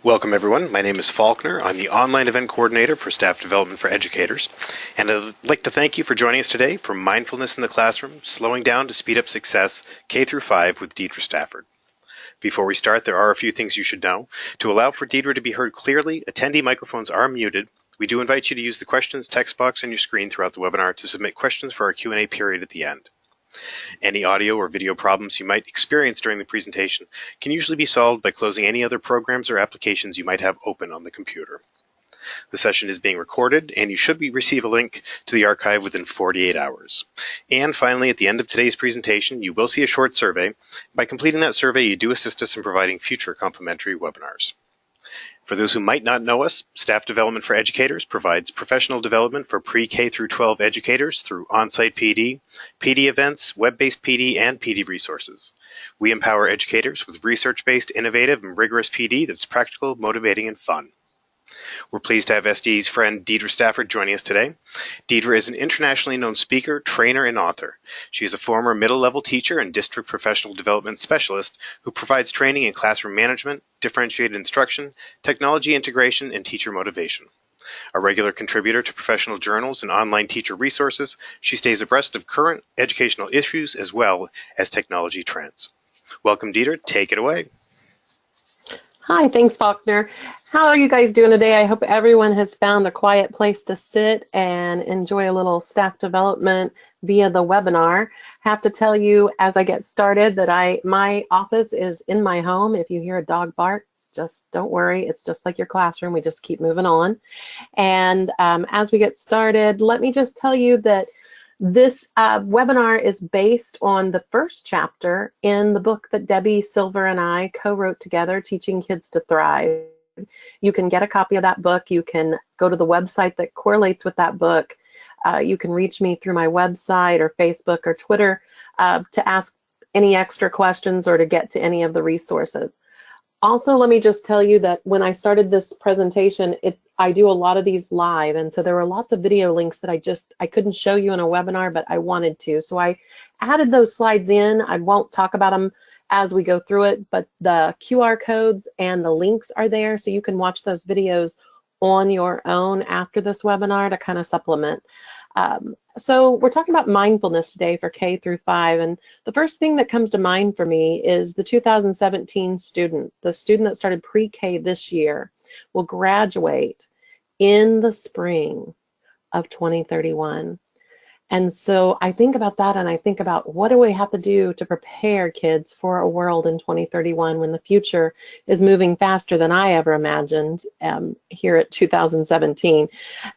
Welcome everyone, my name is Faulkner. I'm the online event coordinator for staff development for educators, and I'd like to thank you for joining us today for Mindfulness in the Classroom, Slowing Down to Speed Up Success, K-5 with Dedra Stafford. Before we start, there are a few things you should know. To allow for Dedra to be heard clearly, attendee microphones are muted. We do invite you to use the questions text box on your screen throughout the webinar to submit questions for our Q&A period at the end. Any audio or video problems you might experience during the presentation can usually be solved by closing any other programs or applications you might have open on the computer. The session is being recorded, and you should receive a link to the archive within 48 hours. And finally, at the end of today's presentation, you will see a short survey. By completing that survey, you do assist us in providing future complimentary webinars. For those who might not know us, Staff Development for Educators provides professional development for pre-K through 12 educators through on-site PD, PD events, web-based PD, and PD resources. We empower educators with research-based, innovative, and rigorous PD that's practical, motivating, and fun. We're pleased to have SD's friend Dedra Stafford joining us today. Dedra is an internationally known speaker, trainer, and author. She is a former middle-level teacher and district professional development specialist who provides training in classroom management, differentiated instruction, technology integration, and teacher motivation. A regular contributor to professional journals and online teacher resources, she stays abreast of current educational issues as well as technology trends. Welcome, Dedra. Take it away. Hi, thanks, Faulkner. How are you guys doing today? I hope everyone has found a quiet place to sit and enjoy a little staff development via the webinar. Have to tell you as I get started that my office is in my home. If you hear a dog bark, just don't worry. It's just like your classroom. We just keep moving on. And as we get started, let me just tell you that this webinar is based on the first chapter in the book that Debbie Silver and I co-wrote together, Teaching Kids to Thrive. You can get a copy of that book. You can go to the website that correlates with that book. You can reach me through my website or Facebook or Twitter to ask any extra questions or to get to any of the resources. Also, let me just tell you that when I started this presentation, I do a lot of these live, and so there were lots of video links that I couldn't show you in a webinar, but I wanted to. So I added those slides in. I won't talk about them as we go through it, but the QR codes and the links are there, so you can watch those videos on your own after this webinar to kind of supplement. So we're talking about mindfulness today for K-5, and the first thing that comes to mind for me is the 2017 student. The student that started pre-K this year will graduate in the spring of 2031. And so I think about that, and I think about what do we have to do to prepare kids for a world in 2031 when the future is moving faster than I ever imagined here at 2017.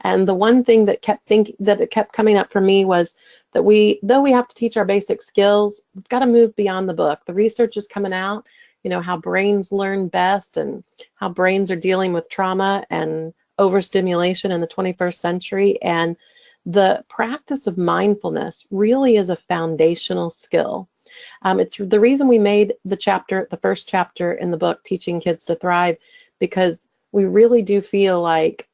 And the one thing that kept coming up for me was that though we have to teach our basic skills, we've got to move beyond the book. The research is coming out, you know, how brains learn best and how brains are dealing with trauma and overstimulation in the 21st century. And the practice of mindfulness really is a foundational skill. It's the reason we made the first chapter in the book, Teaching Kids to Thrive, because we really do feel like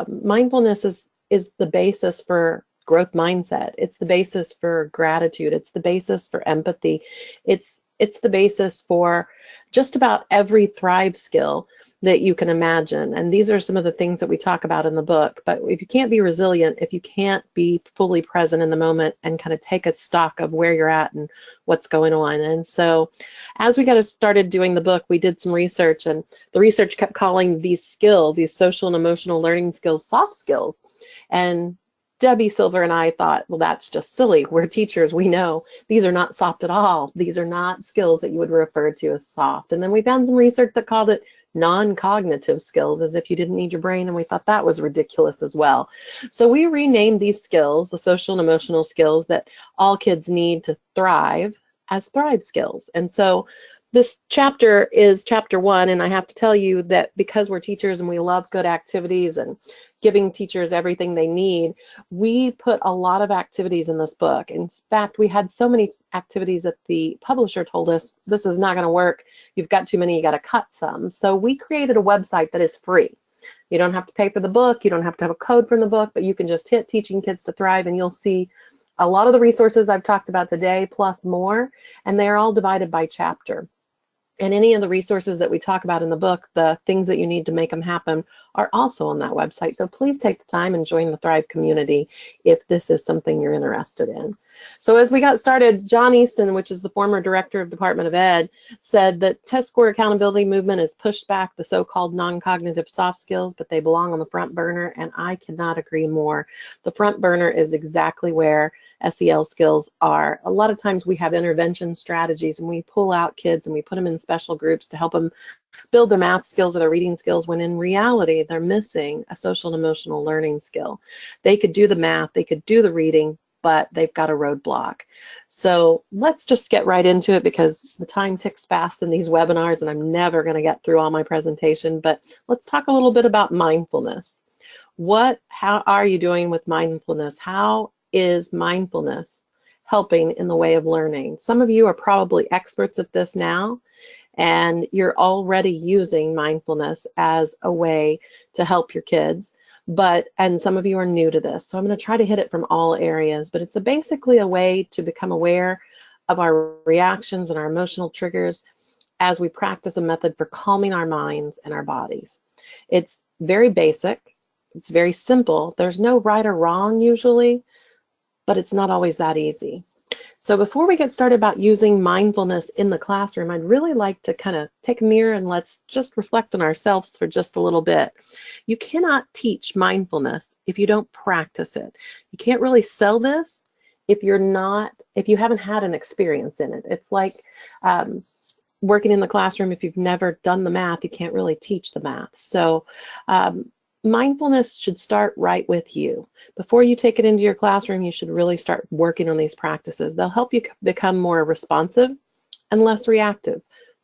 mindfulness is the basis for growth mindset. It's the basis for gratitude. It's the basis for empathy. It's the basis for just about every Thrive skill that you can imagine. And these are some of the things that we talk about in the book. But if you can't be resilient, if you can't be fully present in the moment and kind of take a stock of where you're at and what's going on. And so as we got started doing the book, we did some research, and the research kept calling these skills, these social and emotional learning skills, soft skills. And Debbie Silver and I thought, well, that's just silly. We're teachers. We know these are not soft at all. These are not skills that you would refer to as soft. And then we found some research that called it non-cognitive skills, as if you didn't need your brain, and we thought that was ridiculous as well. So we renamed these skills, the social and emotional skills that all kids need to thrive, as Thrive skills. And so this chapter is chapter 1, and I have to tell you that because we're teachers and we love good activities and giving teachers everything they need, we put a lot of activities in this book. In fact, we had so many activities that the publisher told us, this is not going to work. You've got too many, you got to cut some. So we created a website that is free. You don't have to pay for the book. You don't have to have a code from the book, but you can just hit Teaching Kids to Thrive, and you'll see a lot of the resources I've talked about today, plus more, and they are all divided by chapter. And any of the resources that we talk about in the book, the things that you need to make them happen, are also on that website. So please take the time and join the Thrive community if this is something you're interested in. So as we got started, John Easton, which is the former director of Department of Ed, said that test score accountability movement has pushed back the so-called non-cognitive soft skills, but they belong on the front burner, and I cannot agree more. The front burner is exactly where SEL skills are. A lot of times we have intervention strategies and we pull out kids and we put them in special groups to help them build their math skills or their reading skills, when in reality they're missing a social and emotional learning skill. They could do the math, they could do the reading, but they've got a roadblock. So let's just get right into it, because the time ticks fast in these webinars and I'm never going to get through all my presentation. But let's talk a little bit about mindfulness. How are you doing with mindfulness? How is mindfulness helping in the way of learning? Some of you are probably experts at this now, and you're already using mindfulness as a way to help your kids. And some of you are new to this. So I'm going to try to hit it from all areas, but it's basically a way to become aware of our reactions and our emotional triggers as we practice a method for calming our minds and our bodies. It's very basic. It's very simple. There's no right or wrong usually, but it's not always that easy. So before we get started about using mindfulness in the classroom, I'd really like to kind of take a mirror and let's just reflect on ourselves for just a little bit. You cannot teach mindfulness if you don't practice it. You can't really sell this if you haven't had an experience in it. It's like working in the classroom. If you've never done the math, you can't really teach the math. So mindfulness should start right with you. Before you take it into your classroom, you should really start working on these practices. They'll help you become more responsive and less reactive,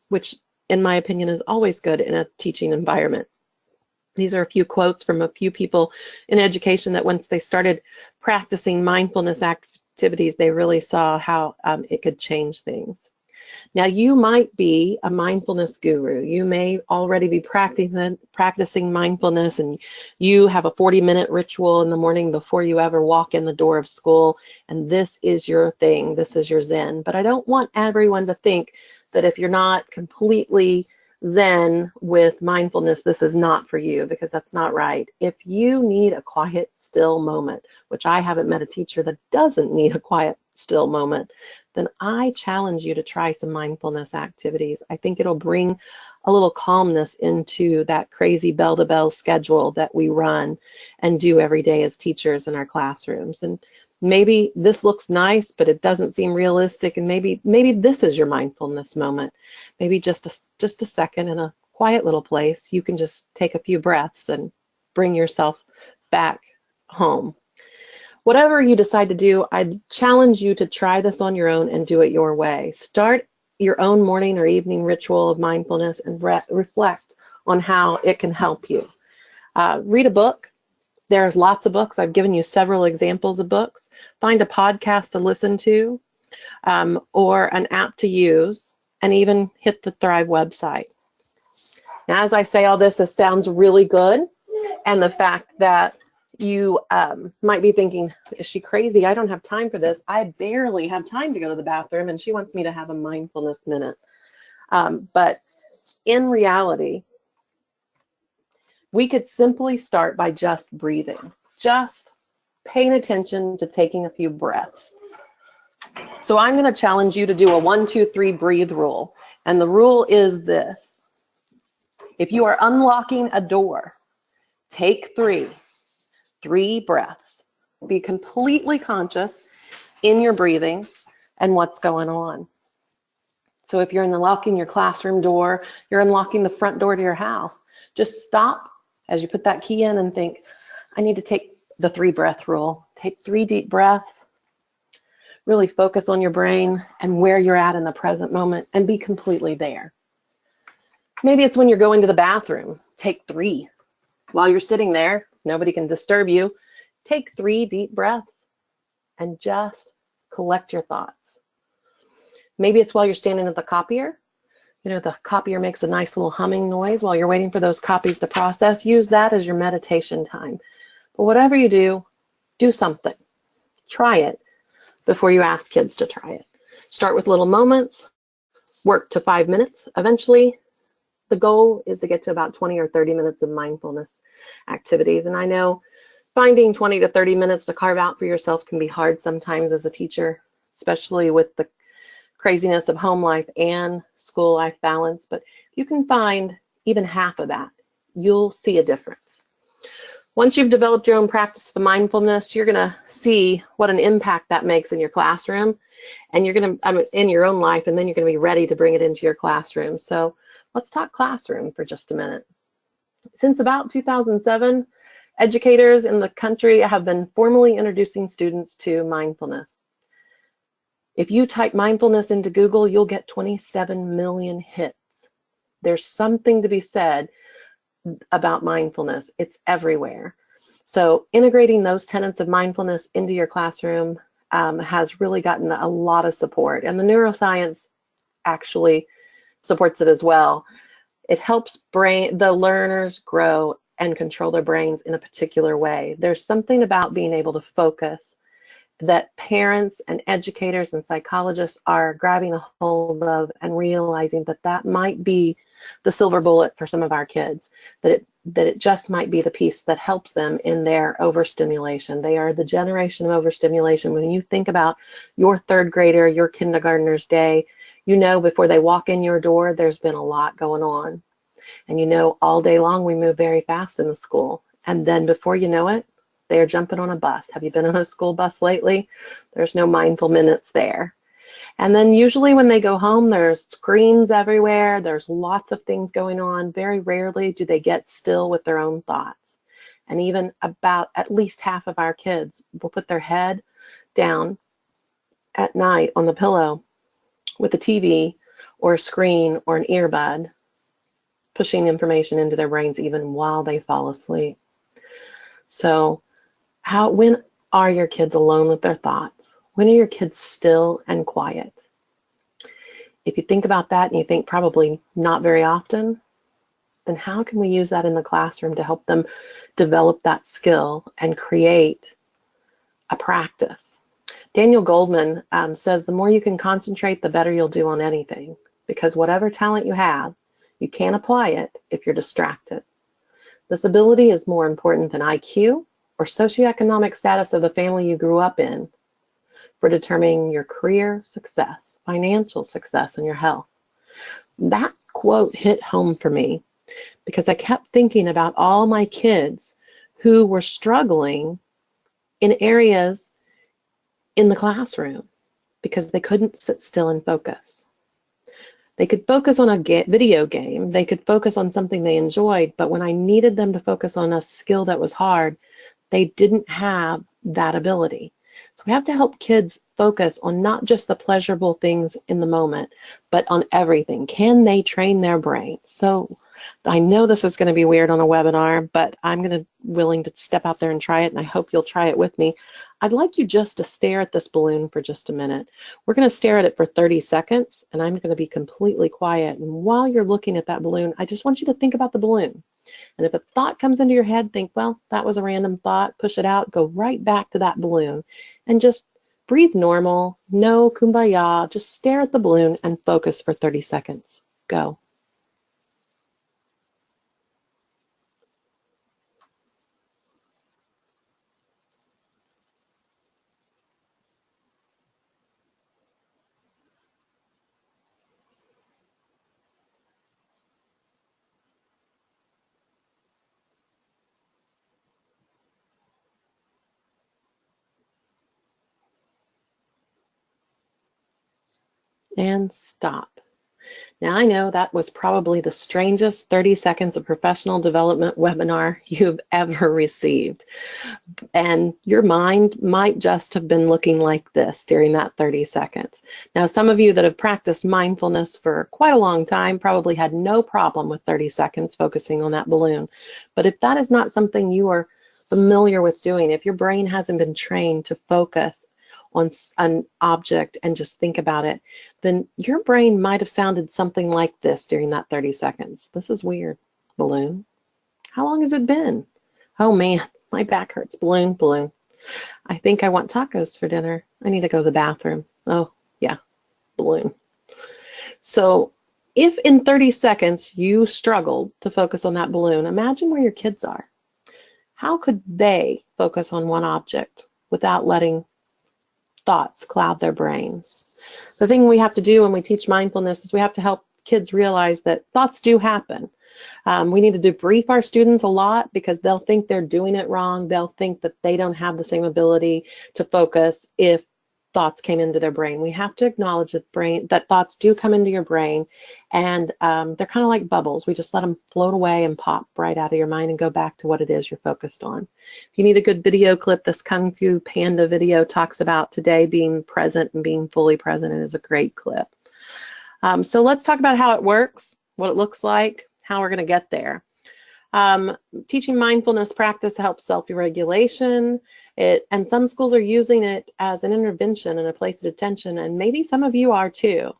which in my opinion is always good in a teaching environment. These are a few quotes from a few people in education that once they started practicing mindfulness activities, they really saw how it could change things. Now, you might be a mindfulness guru. You may already be practicing mindfulness, and you have a 40-minute ritual in the morning before you ever walk in the door of school, and this is your thing. This is your Zen. But I don't want everyone to think that if you're not completely Zen with mindfulness, this is not for you, because that's not right. If you need a quiet, still moment, which I haven't met a teacher that doesn't need a quiet, still moment, then I challenge you to try some mindfulness activities. I think it'll bring a little calmness into that crazy bell-to-bell schedule that we run and do every day as teachers in our classrooms. And maybe this looks nice, but it doesn't seem realistic, and maybe this is your mindfulness moment. Maybe just a second in a quiet little place, you can just take a few breaths and bring yourself back home. Whatever you decide to do, I challenge you to try this on your own and do it your way. Start your own morning or evening ritual of mindfulness and reflect on how it can help you. Read a book. There's lots of books. I've given you several examples of books. Find a podcast to listen to, or an app to use, and even hit the Thrive website. Now, as I say all this sounds really good, and the fact that you might be thinking, is she crazy? I don't have time for this. I barely have time to go to the bathroom, and she wants me to have a mindfulness minute. But in reality, we could simply start by just breathing, just paying attention to taking a few breaths. So I'm going to challenge you to do a 1, 2, 3 breathe rule. And the rule is this. If you are unlocking a door, take 3 breaths. Be completely conscious in your breathing and what's going on. So if you're unlocking your classroom door, you're unlocking the front door to your house, just stop as you put that key in and think, I need to take the 3 breath rule. Take 3 deep breaths. Really focus on your brain and where you're at in the present moment and be completely there. Maybe it's when you're going to the bathroom. Take 3. While you're sitting there, nobody can disturb you. Take 3 deep breaths and just collect your thoughts. Maybe it's while you're standing at the copier. You know, the copier makes a nice little humming noise while you're waiting for those copies to process. Use that as your meditation time. But whatever you do, do something. Try it before you ask kids to try it. Start with little moments. work to 5 minutes. Eventually, the goal is to get to about 20 or 30 minutes of mindfulness activities. And I know finding 20 to 30 minutes to carve out for yourself can be hard sometimes as a teacher, especially with the craziness of home life and school life balance. But if you can find even half of that, you'll see a difference. Once you've developed your own practice of mindfulness, you're going to see what an impact that makes in your classroom, and you're going to, in your own life, and then you're going to be ready to bring it into your classroom. So let's talk classroom for just a minute. Since about 2007, educators in the country have been formally introducing students to mindfulness. If you type mindfulness into Google, you'll get 27 million hits. There's something to be said about mindfulness. It's everywhere. So integrating those tenets of mindfulness into your classroom has really gotten a lot of support, and the neuroscience actually supports it as well. It helps the learners grow and control their brains in a particular way. There's something about being able to focus that parents and educators and psychologists are grabbing a hold of and realizing that that might be the silver bullet for some of our kids, that it just might be the piece that helps them in their overstimulation. They are the generation of overstimulation. When you think about your third grader, your kindergartner's day, you know before they walk in your door, there's been a lot going on. And you know all day long we move very fast in the school. And then before you know it, they're jumping on a bus. Have you been on a school bus lately? There's no mindful minutes there. And then usually when they go home, there's screens everywhere. There's lots of things going on. Very rarely do they get still with their own thoughts. And even about at least half of our kids will put their head down at night on the pillow with a TV or a screen or an earbud, pushing information into their brains even while they fall asleep. So when are your kids alone with their thoughts? When are your kids still and quiet? If you think about that and you think probably not very often, then how can we use that in the classroom to help them develop that skill and create a practice? Daniel Goldman says the more you can concentrate, the better you'll do on anything, because whatever talent you have, you can't apply it if you're distracted. This ability is more important than IQ or socioeconomic status of the family you grew up in for determining your career success, financial success, and your health. That quote hit home for me because I kept thinking about all my kids who were struggling in areas in the classroom because they couldn't sit still and focus. They could focus on a video game, they could focus on something they enjoyed, but when I needed them to focus on a skill that was hard, they didn't have that ability. So we have to help kids focus on not just the pleasurable things in the moment, but on everything. Can they train their brain? So I know this is going to be weird on a webinar, but I'm willing to step out there and try it, and I hope you'll try it with me. I'd like you just to stare at this balloon for just a minute. We're going to stare at it for 30 seconds, and I'm going to be completely quiet. And while you're looking at that balloon, I just want you to think about the balloon. And if a thought comes into your head, think, well, that was a random thought, push it out, go right back to that balloon, and just breathe normal, no kumbaya, just stare at the balloon and focus for 30 seconds. Go. And stop. Now, I know that was probably the strangest 30 seconds of professional development webinar you've ever received. And your mind might just have been looking like this during that 30 seconds. Now, some of you that have practiced mindfulness for quite a long time probably had no problem with 30 seconds focusing on that balloon. But if that is not something you are familiar with doing, if your brain hasn't been trained to focus on an object and just think about it, then your brain might have sounded something like this during that 30 seconds. This is weird. Balloon? How long has it been? Oh man, my back hurts. Balloon, balloon. I think I want tacos for dinner. I need to go to the bathroom. Oh, yeah, balloon. So if in 30 seconds you struggled to focus on that balloon, imagine where your kids are. How could they focus on one object without letting thoughts cloud their brains? The thing we have to do when we teach mindfulness is we have to help kids realize that thoughts do happen. We need to debrief our students a lot because they'll think they're doing it wrong. They'll think that they don't have the same ability to focus if thoughts came into their brain. We have to acknowledge that thoughts do come into your brain, and they're kind of like bubbles. We just let them float away and pop right out of your mind and go back to what it is you're focused on. If you need a good video clip, this Kung Fu Panda video talks about today being present and being fully present. It is a great clip. So let's talk about how it works, what it looks like, how we're going to get there. Teaching mindfulness practice helps self-regulation, and some schools are using it as an intervention and a place of attention, and maybe some of you are too.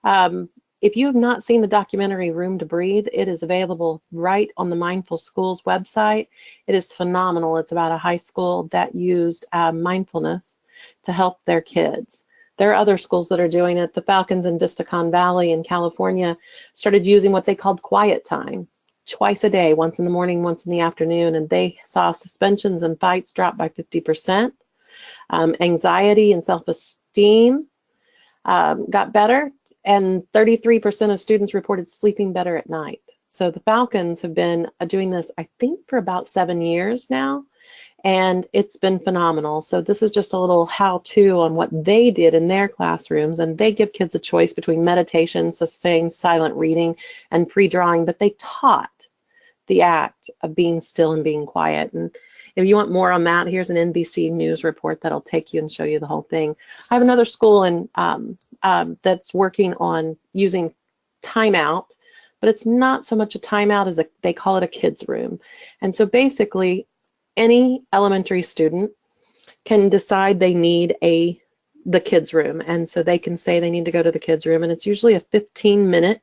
If you have not seen the documentary Room to Breathe, it is available right on the Mindful Schools website. It is phenomenal. It's about a high school that used mindfulness to help their kids. There are other schools that are doing it. The Falcons in Vistacon Valley in California started using what they called quiet time, twice a day, once in the morning, once in the afternoon, and they saw suspensions and fights drop by 50%. Anxiety and self-esteem got better, and 33% of students reported sleeping better at night. So the Falcons have been doing this, I think, for about 7 years now, and it's been phenomenal. So this is just a little how-to on what they did in their classrooms, and they give kids a choice between meditation, sustained silent reading, and free drawing, but they taught the act of being still and being quiet. And if you want more on that, here's an NBC News report that'll take you and show you the whole thing. I have another school that's working on using timeout, but it's not so much a timeout as they call it a kids room. And so basically, any elementary student can decide they need the kids room, and so they can say they need to go to the kids room, and it's usually a 15-minute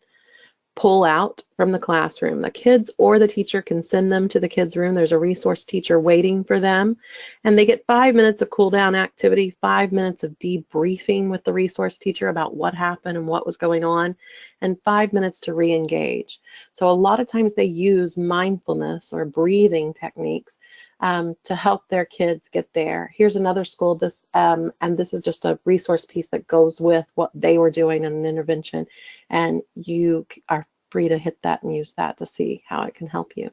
pull out from the classroom. The kids or the teacher can send them to the kids room. There's a resource teacher waiting for them, and they get 5 minutes of cool down activity, 5 minutes of debriefing with the resource teacher about what happened and what was going on, and 5 minutes to re-engage. So a lot of times they use mindfulness or breathing techniques to help their kids get there. Here's another school, and this is just a resource piece that goes with what they were doing in an intervention, and you are free to hit that and use that to see how it can help you.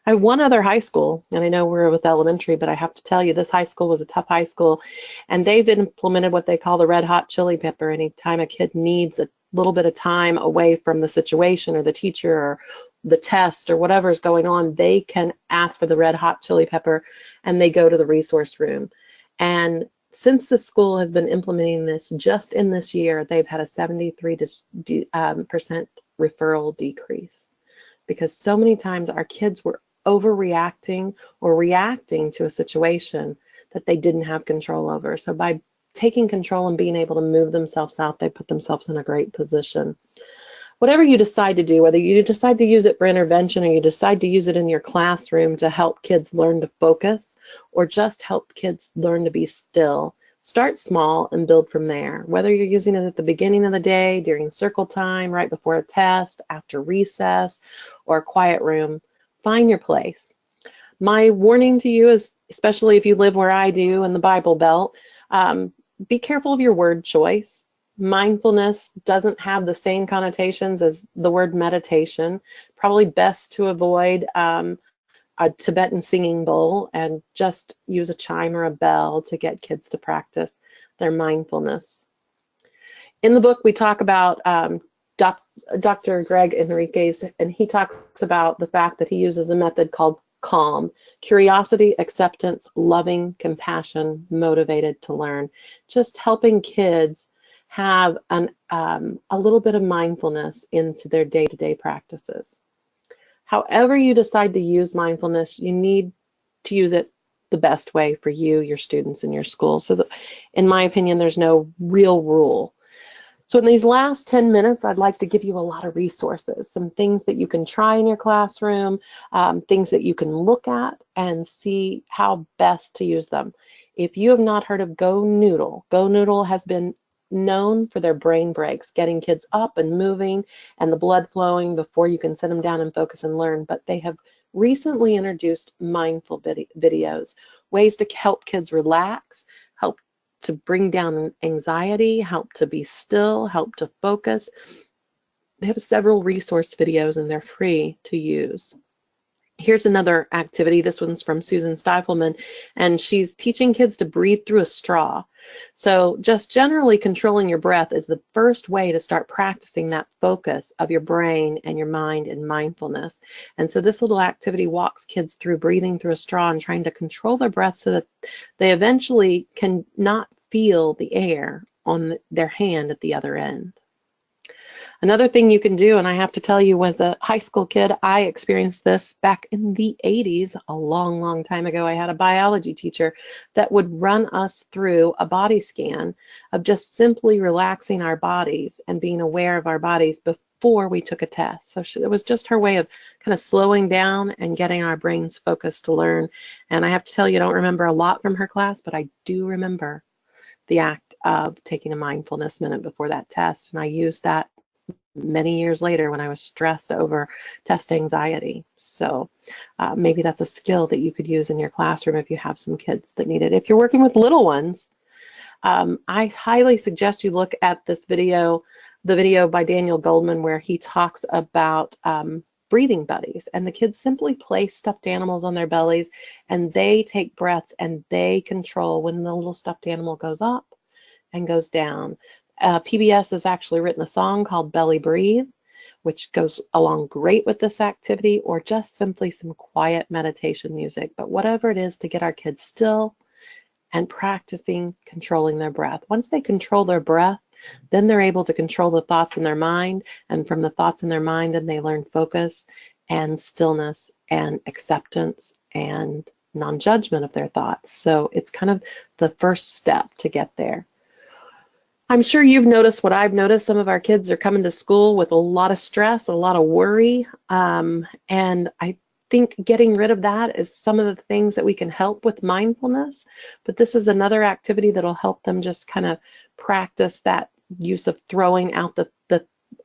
I have one other high school, and I know we're with elementary, but I have to tell you, this high school was a tough high school, and they've implemented what they call the red hot chili pepper. Anytime a kid needs a little bit of time away from the situation or the teacher or the test or whatever is going on, they can ask for the red hot chili pepper, and they go to the resource room. And since the school has been implementing this, just in this year, they've had a 73% referral decrease, because so many times our kids were overreacting or reacting to a situation that they didn't have control over. So by taking control and being able to move themselves out, they put themselves in a great position. Whatever you decide to do, whether you decide to use it for intervention or you decide to use it in your classroom to help kids learn to focus or just help kids learn to be still, start small and build from there. Whether you're using it at the beginning of the day, during circle time, right before a test, after recess, or a quiet room, find your place. My warning to you is, especially if you live where I do in the Bible Belt, be careful of your word choice. Mindfulness doesn't have the same connotations as the word meditation. Probably best to avoid a Tibetan singing bowl and just use a chime or a bell to get kids to practice their mindfulness. In the book, we talk about Dr. Greg Enriquez, and he talks about the fact that he uses a method called CALM: curiosity, acceptance, loving, compassion, motivated to learn. Just helping kids have a little bit of mindfulness into their day-to-day practices. However you decide to use mindfulness, you need to use it the best way for you, your students, and your school. So in my opinion, there's no real rule. So in these last 10 minutes, I'd like to give you a lot of resources, some things that you can try in your classroom, things that you can look at and see how best to use them. If you have not heard of Go Noodle, Go Noodle has been known for their brain breaks, getting kids up and moving and the blood flowing before you can sit them down and focus and learn. But they have recently introduced mindful videos, ways to help kids relax, help to bring down anxiety, help to be still, help to focus. They have several resource videos and they're free to use. Here's another activity. This one's from Susan Stifelman, and she's teaching kids to breathe through a straw. So just generally controlling your breath is the first way to start practicing that focus of your brain and your mind and mindfulness. And so this little activity walks kids through breathing through a straw and trying to control their breath so that they eventually can not feel the air on their hand at the other end. Another thing you can do, and I have to tell you, as a high school kid, I experienced this back in the 80s, a long, long time ago. I had a biology teacher that would run us through a body scan of just simply relaxing our bodies and being aware of our bodies before we took a test. So it was just her way of kind of slowing down and getting our brains focused to learn. And I have to tell you, I don't remember a lot from her class, but I do remember the act of taking a mindfulness minute before that test. And I used that many years later when I was stressed over test anxiety. So maybe that's a skill that you could use in your classroom if you have some kids that need it. If you're working with little ones, I highly suggest you look at this video, the video by Daniel Goldman, where he talks about breathing buddies, and the kids simply place stuffed animals on their bellies and they take breaths and they control when the little stuffed animal goes up and goes down. PBS has actually written a song called Belly Breathe, which goes along great with this activity, or just simply some quiet meditation music. But whatever it is to get our kids still and practicing controlling their breath. Once they control their breath, then they're able to control the thoughts in their mind. And from the thoughts in their mind, then they learn focus and stillness and acceptance and non-judgment of their thoughts. So it's kind of the first step to get there. I'm sure you've noticed what I've noticed. Some of our kids are coming to school with a lot of stress, a lot of worry, and I think getting rid of that is some of the things that we can help with mindfulness. But this is another activity that'll help them just kind of practice that use of throwing out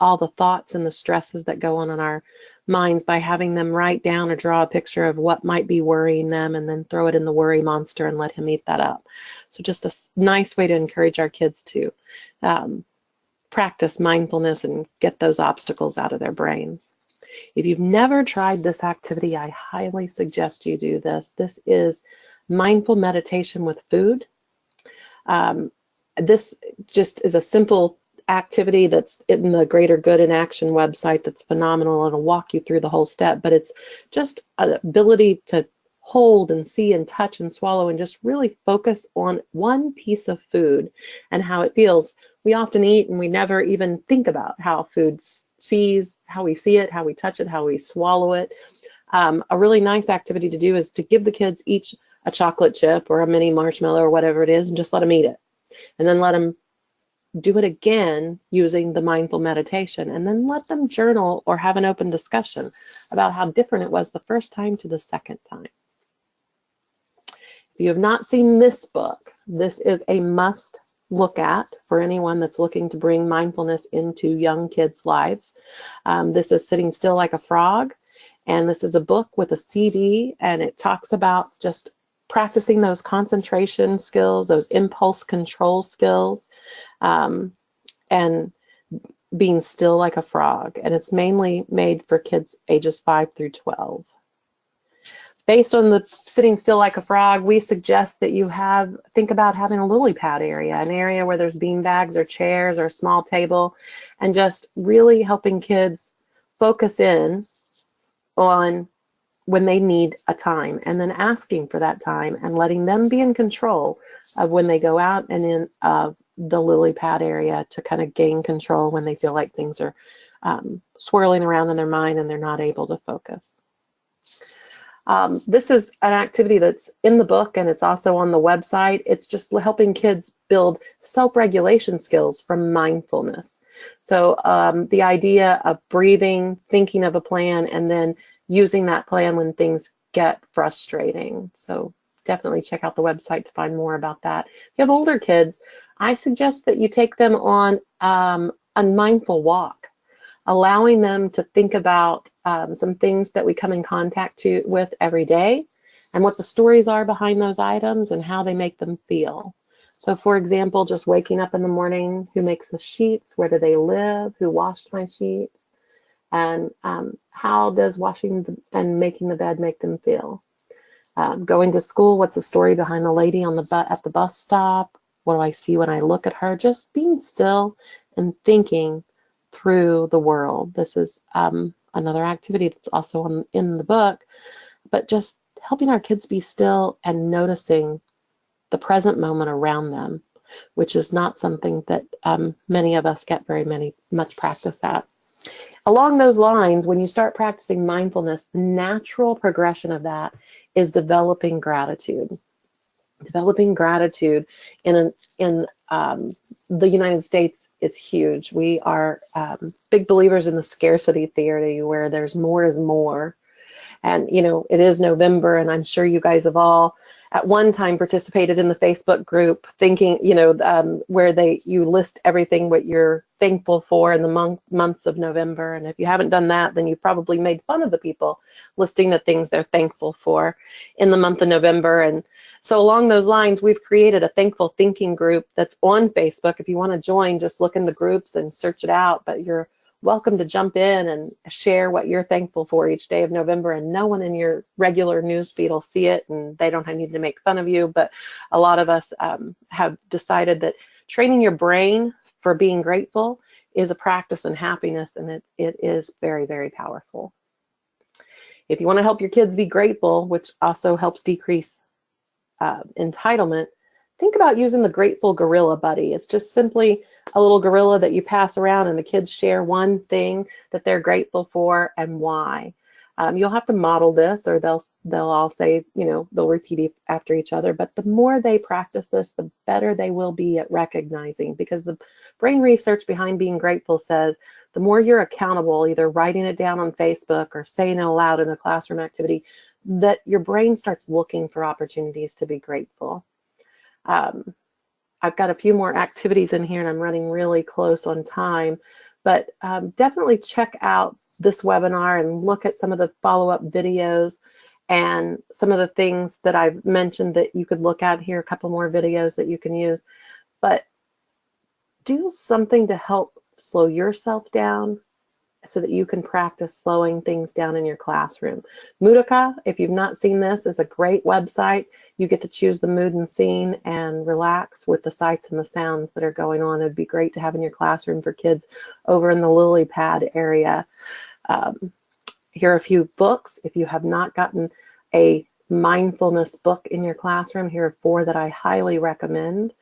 all the thoughts and the stresses that go on in our minds by having them write down or draw a picture of what might be worrying them and then throw it in the worry monster and let him eat that up. So just a nice way to encourage our kids to practice mindfulness and get those obstacles out of their brains. If you've never tried this activity, I highly suggest you do this. This is mindful meditation with food. This just is a simple activity that's in the Greater Good in Action website that's phenomenal. It'll walk you through the whole step, but it's just an ability to hold and see and touch and swallow and just really focus on one piece of food and how it feels. We often eat and we never even think about how food sees, how we see it, how we touch it, how we swallow it. A really nice activity to do is to give the kids each a chocolate chip or a mini marshmallow or whatever it is and just let them eat it. And then let them do it again using the mindful meditation, and then let them journal or have an open discussion about how different it was the first time to the second time. If you have not seen this book, this is a must look at for anyone that's looking to bring mindfulness into young kids' lives. This is Sitting Still Like a Frog, and this is a book with a CD, and it talks about just practicing those concentration skills, those impulse control skills, and being still like a frog. And it's mainly made for kids ages 5 through 12. Based on the Sitting Still Like a Frog, we suggest that you think about having a lily pad area, an area where there's bean bags or chairs or a small table, and just really helping kids focus in on when they need a time, and then asking for that time and letting them be in control of when they go out and in the lily pad area to kind of gain control when they feel like things are swirling around in their mind and they're not able to focus. This is an activity that's in the book and it's also on the website. It's just helping kids build self-regulation skills from mindfulness. So the idea of breathing, thinking of a plan, and then using that plan when things get frustrating. So definitely check out the website to find more about that. If you have older kids, I suggest that you take them on a mindful walk, allowing them to think about some things that we come in contact with every day and what the stories are behind those items and how they make them feel. So for example, just waking up in the morning, who makes the sheets, where do they live, who washed my sheets, and how does washing and making the bed make them feel? Going to school, what's the story behind the lady on at the bus stop? What do I see when I look at her? Just being still and thinking through the world. This is another activity that's also in the book, but just helping our kids be still and noticing the present moment around them, which is not something that many of us get much practice at. Along those lines, when you start practicing mindfulness, the natural progression of that is developing gratitude. Developing gratitude in the United States is huge. We are big believers in the scarcity theory, where there's more is more. And, you know, it is November, and I'm sure you guys have all at one time participated in the Facebook group thinking, you know, where you list everything what you're thankful for in the months of November. And if you haven't done that, then you probably made fun of the people listing the things they're thankful for in the month of November. And so along those lines, we've created a thankful thinking group that's on Facebook. If you want to join, just look in the groups and search it out. But you're welcome to jump in and share what you're thankful for each day of November, and no one in your regular news feed will see it, and they don't need to make fun of you. But a lot of us have decided that training your brain for being grateful is a practice in happiness, and it is very, very powerful. If you want to help your kids be grateful, which also helps decrease entitlement, think about using the Grateful Gorilla Buddy. It's just simply a little gorilla that you pass around, and the kids share one thing that they're grateful for and why. You'll have to model this, or they'll all say, you know, they'll repeat it after each other. But the more they practice this, the better they will be at recognizing, because the brain research behind being grateful says the more you're accountable, either writing it down on Facebook or saying it aloud in a classroom activity, that your brain starts looking for opportunities to be grateful. I've got a few more activities in here, and I'm running really close on time, but definitely check out this webinar and look at some of the follow-up videos and some of the things that I've mentioned that you could look at here, a couple more videos that you can use. But do something to help slow yourself down so that you can practice slowing things down in your classroom. Mudaka, if you've not seen this, is a great website. You get to choose the mood and scene and relax with the sights and the sounds that are going on. It'd be great to have in your classroom for kids over in the lily pad area. Here are a few books. If you have not gotten a mindfulness book in your classroom, here are 4 that I highly recommend.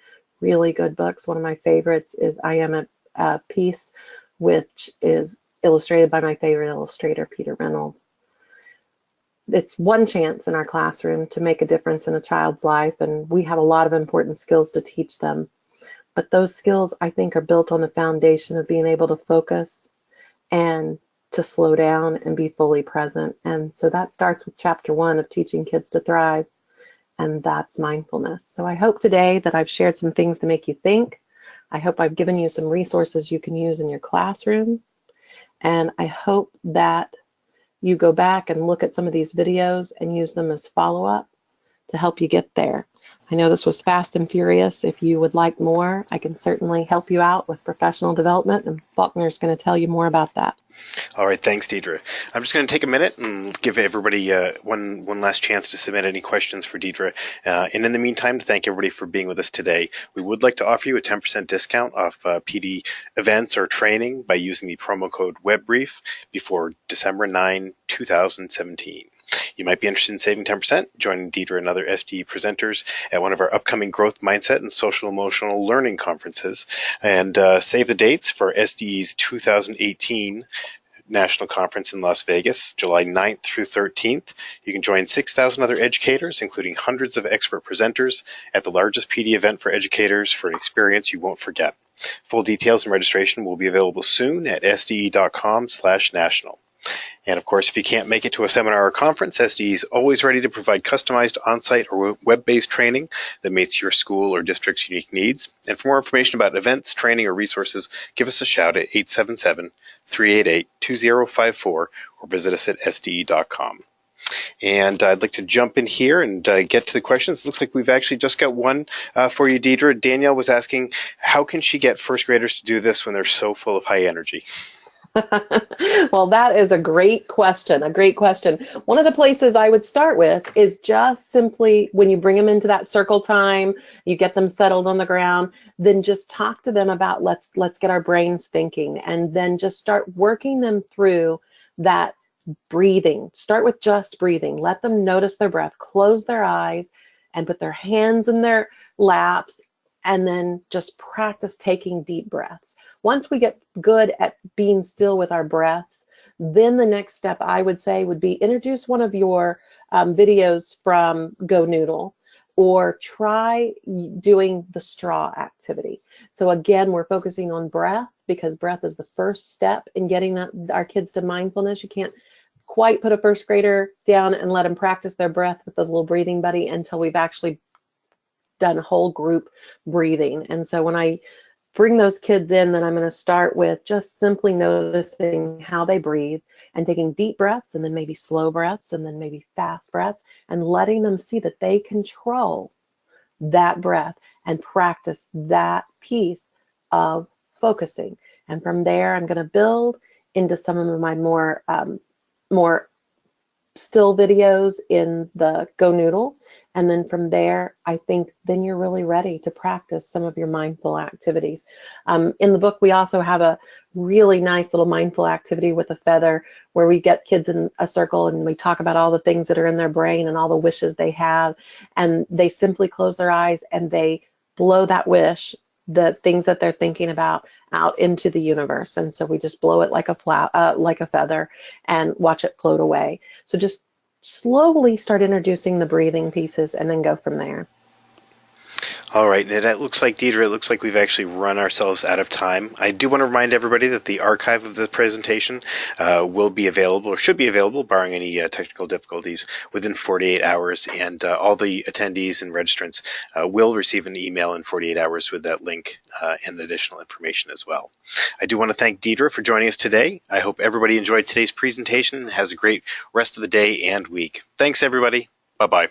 Really good books. One of my favorites is I Am at Peace, which is illustrated by my favorite illustrator, Peter Reynolds. It's one chance in our classroom to make a difference in a child's life, and we have a lot of important skills to teach them. But those skills, I think, are built on the foundation of being able to focus and to slow down and be fully present. And so that starts with chapter 1 of Teaching Kids to Thrive, and that's mindfulness. So I hope today that I've shared some things to make you think. I hope I've given you some resources you can use in your classroom. And I hope that you go back and look at some of these videos and use them as follow-up to help you get there. I know this was fast and furious. If you would like more, I can certainly help you out with professional development, and Faulkner's going to tell you more about that. All right, thanks, Dedra. I'm just going to take a minute and give everybody one last chance to submit any questions for Dedra. And in the meantime, to thank everybody for being with us today. We would like to offer you a 10% discount off PD events or training by using the promo code WebBrief before December 9, 2017. You might be interested in saving 10%, joining Dedra and other SDE presenters at one of our upcoming growth mindset and social emotional learning conferences. And save the dates for SDE's 2018 National Conference in Las Vegas, July 9th through 13th. You can join 6,000 other educators, including hundreds of expert presenters, at the largest PD event for educators for an experience you won't forget. Full details and registration will be available soon at sde.com/national. And of course, if you can't make it to a seminar or conference, SDE is always ready to provide customized on-site or web-based training that meets your school or district's unique needs. And for more information about events, training, or resources, give us a shout at 877-388-2054 or visit us at sde.com. And I'd like to jump in here and get to the questions. It looks like we've actually just got one for you, Dedra. Danielle was asking, how can she get first graders to do this when they're so full of high energy? Well, that is a great question, a great question. One of the places I would start with is just simply when you bring them into that circle time, you get them settled on the ground, then just talk to them about let's get our brains thinking, and then just start working them through that breathing. Start with just breathing. Let them notice their breath, close their eyes, and put their hands in their laps, and then just practice taking deep breaths. Once we get good at being still with our breaths, then the next step I would say would be introduce one of your videos from Go Noodle, or try doing the straw activity. So again, we're focusing on breath because breath is the first step in getting our kids to mindfulness. You can't quite put a first grader down and let them practice their breath with a little breathing buddy until we've actually done whole group breathing. And so when I bring those kids in, then I'm going to start with just simply noticing how they breathe and taking deep breaths, and then maybe slow breaths, and then maybe fast breaths, and letting them see that they control that breath and practice that piece of focusing. And from there, I'm going to build into some of my more still videos in the Go Noodle. And then from there, I think then you're really ready to practice some of your mindful activities. In the book, we also have a really nice little mindful activity with a feather where we get kids in a circle and we talk about all the things that are in their brain and all the wishes they have. And they simply close their eyes and they blow that wish, the things that they're thinking about, out into the universe. And so we just blow it like a feather and watch it float away. So just slowly start introducing the breathing pieces and then go from there. All right, and it looks like, Dedra, it looks like we've actually run ourselves out of time. I do want to remind everybody that the archive of the presentation will be available, or should be available, barring any technical difficulties, within 48 hours, and all the attendees and registrants will receive an email in 48 hours with that link and additional information as well. I do want to thank Dedra for joining us today. I hope everybody enjoyed today's presentation and has a great rest of the day and week. Thanks, everybody. Bye-bye.